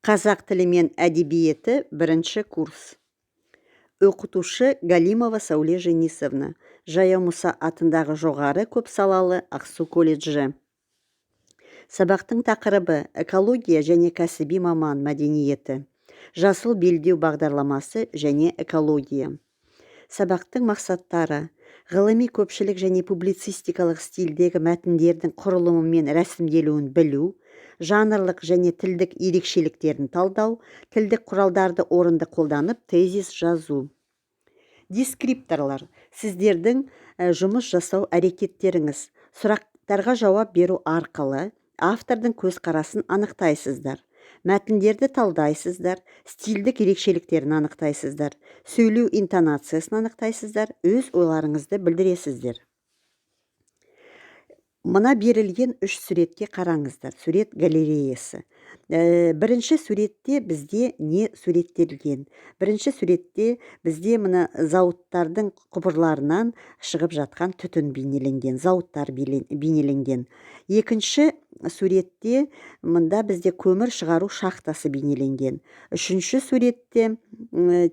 Қазақ тілі мен әдебиеті бірінші курс. Оқытушы Галимова Сауле Женисовна, Жаяу Мұса атындағы жоғары көпсалалы Ақсу колледжі. Сабақтың тақырыбы экология және кәсіби маман мәдениеті, жасыл белдеу бағдарламасы және экология. Сабақтың мақсаттары: ғылыми көпшілік және публицистикалық стильдегі мәтіндердің құрылымы мен рәсімделуін білу, жанрлық және тілдік ерекшеліктерін талдау, тілдік құралдарды орынды қолданып тезис жазу. Дескрипторлар: сіздердің жұмыс жасау әрекеттеріңіз. Сұрақтарға жауап беру арқылы автордың көзқарасын анықтайсыздар. Мәтіндерді талдайсыздар, стильдік ерекшеліктерін анықтайсыздар, сөйлеу интонациясын анықтайсыздар, өз ойларыңызды білдіресіздер. Мына берілген үш суретке қараңыздар. Сурет галереясы. Бірінші суретте бізде не суреттелген? Бірінші суретте бізде мына зауыттардың құбырларынан шығып жатқан түтін бейнеленген, зауыттар бейнеленген. Екінші суретте мында бізде көмір шығару шахтасы бейнеленген. Үшінші суретте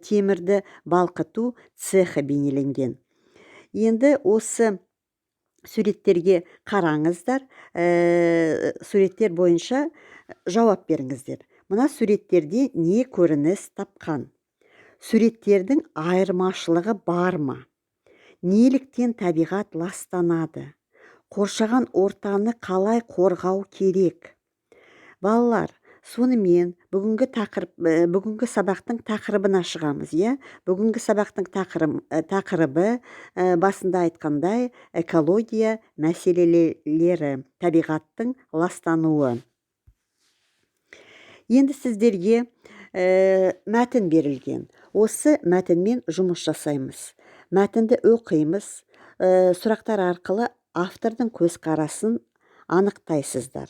темірді балқыту цехы бейнеленген. Енді осы суреттерге қараңыздар, суреттер бойынша жауап беріңіздер. Мына суреттерде не көрініс тапқан? Суреттердің айырмашылығы бар ма? Неліктен табиғат ластанады? Қоршаған ортаны қалай қорғау керек? Балалар, сонымен бүгінгі сабақтың тақырыбына шығамыз, Бүгінгі сабақтың тақырыбы басында айтқандай экология мәселелері, табиғаттың ластануы. Енді сіздерге мәтін берілген. Осы мәтінмен жұмыс жасаймыз. Мәтінді оқимыз, сұрақтар арқылы автордың көзқарасын анықтайсыздар.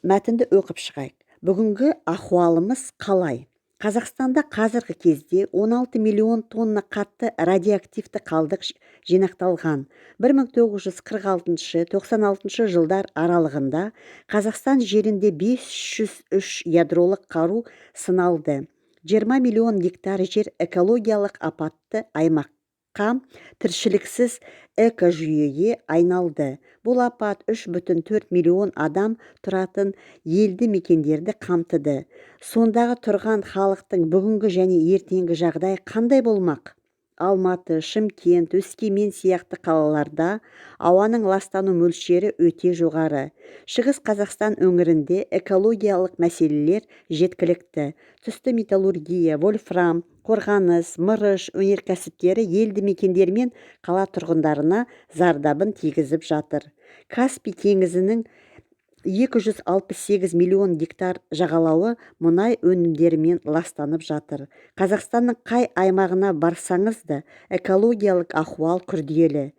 Мәтінді оқып шығайық. Бүгінгі ахуалымыз қалай? Қазақстанда қазіргі кезде 16 миллион тонна қатты радиоактивті қалдық жинақталған. 1946-96 жылдар аралығында Қазақстан жерінде 503 ядролық қару сыналды. 20 миллион гектар жер экологиялық апатты аймаққа, тіршіліксіз экожүйеге айналды. Бұл апат 3,4 миллион адам тұратын елді мекендерді қамтыды. Сондағы тұрған халықтың бүгінгі және ертеңгі жағдай қандай болмақ? Алматы, Шымкент, Өскемен сияқты қалаларда ауаның ластану мөлшері өте жоғары. Шығыс Қазақстан өңірінде экологиялық мәселелер жеткілікті. Түсті металлургия, вольфрам, қорғаныс, мырыш өнеркәсіптері елді мекендер мен қала тұрғындарына зардабын тигізіп жатыр. Каспий теңізінің 268 миллион гектар жағалауы мұнай өнімдерімен ластанып жатыр. Қазақстанның қай аймағына барсаңыз да экологиялық ахуал күрделі.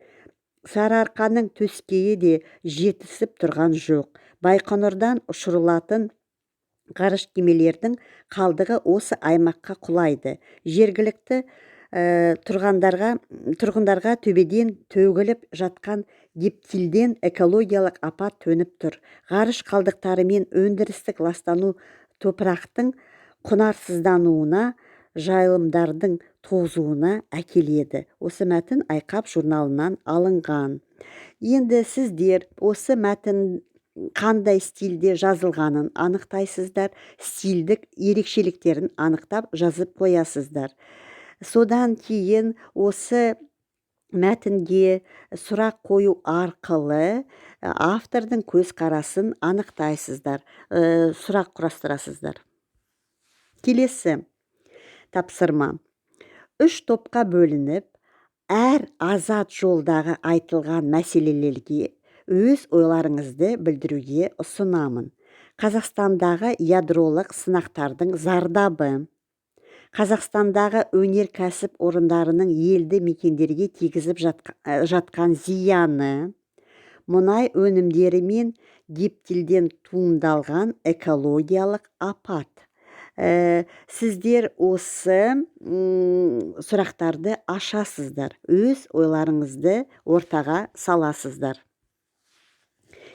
Сарыарқаның төскейі де жетісіп тұрған жоқ. Байқоңырдан ұшырылатын ғарыш кемелердің қалдығы осы аймаққа құлайды. Жергілікті тұрғындарға төбеден төгіліп жатқан гептилден экологиялық апат төніп тұр. Ғарыш қалдықтары мен өндірістік ластану топырақтың құнарсыздануына, жайылымдардың тозуына әкеледі. Осы мәтін Айқап журналынан алынған. Енді сіздер осы мәтін қандай стильде жазылғанын анықтайсыздар, стильдік ерекшеліктерін анықтап жазып қоясыздар. Содан кейін осы мәтінге сұрақ қою арқылы автордың көзқарасын анықтайсыздар, сұрақ құрастырасыздар. Келесі тапсырма: 3 топқа бөлініп, әр азат жолдағы айтылған мәселелерге өз ойларыңызды білдіруге ұсынамын. Қазақстандағы ядролық сынақтардың зардабы, Қазақстандағы өнеркәсіп орындарының елді мекендерге тигізіп жатқан зияны, мұнай өнімдері мен гептилден туындалған экологиялық апат. Сіздер осы сұрақтарды ашасыздар, өз ойларыңызды ортаға саласыздар.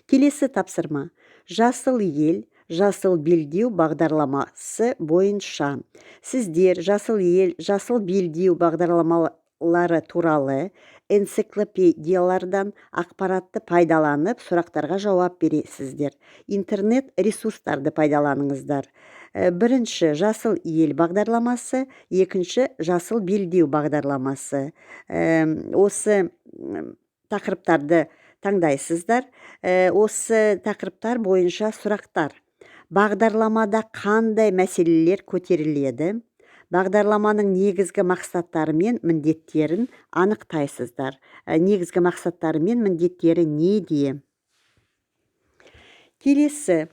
Келесі тапсырма: жасыл ел, жасыл белдеу бағдарламасы бойынша. Сіздер жасыл ел, жасыл белдеу бағдарламалары туралы энциклопедиялардан ақпаратты пайдаланып, сұрақтарға жауап бересіздер. Интернет ресурстарды пайдаланыңыздар. Бірінші жасыл ел бағдарламасы, екінші жасыл белдеу бағдарламасы. Осы тақырыптарды таңдайсыздар. Осы тақырыптар бойынша сұрақтар. Бағдарламада қандай мәселелер көтеріледі? Бағдарламаның негізгі мақсаттары мен міндеттерін анықтайсыздар. Негізгі мақсаттары мен міндеттері неде? Келесі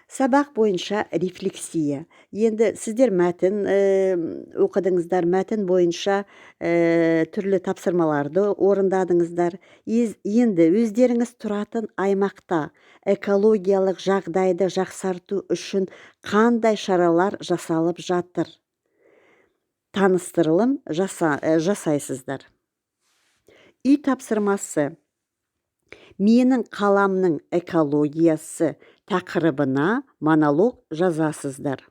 сабақ бойынша рефлексия. Енді сіздер мәтін оқыдыңыздар, мәтін бойынша түрлі тапсырмаларды орындадыңыздар. Енді өздеріңіз тұратын аймақта экологиялық жағдайды жақсарту үшін қандай шаралар жасалып жатыр? Таныстырылым жасайсыздар. Үй тапсырмасы. Менің қаламның экологиясы тақырыбына монолог жазасыздар.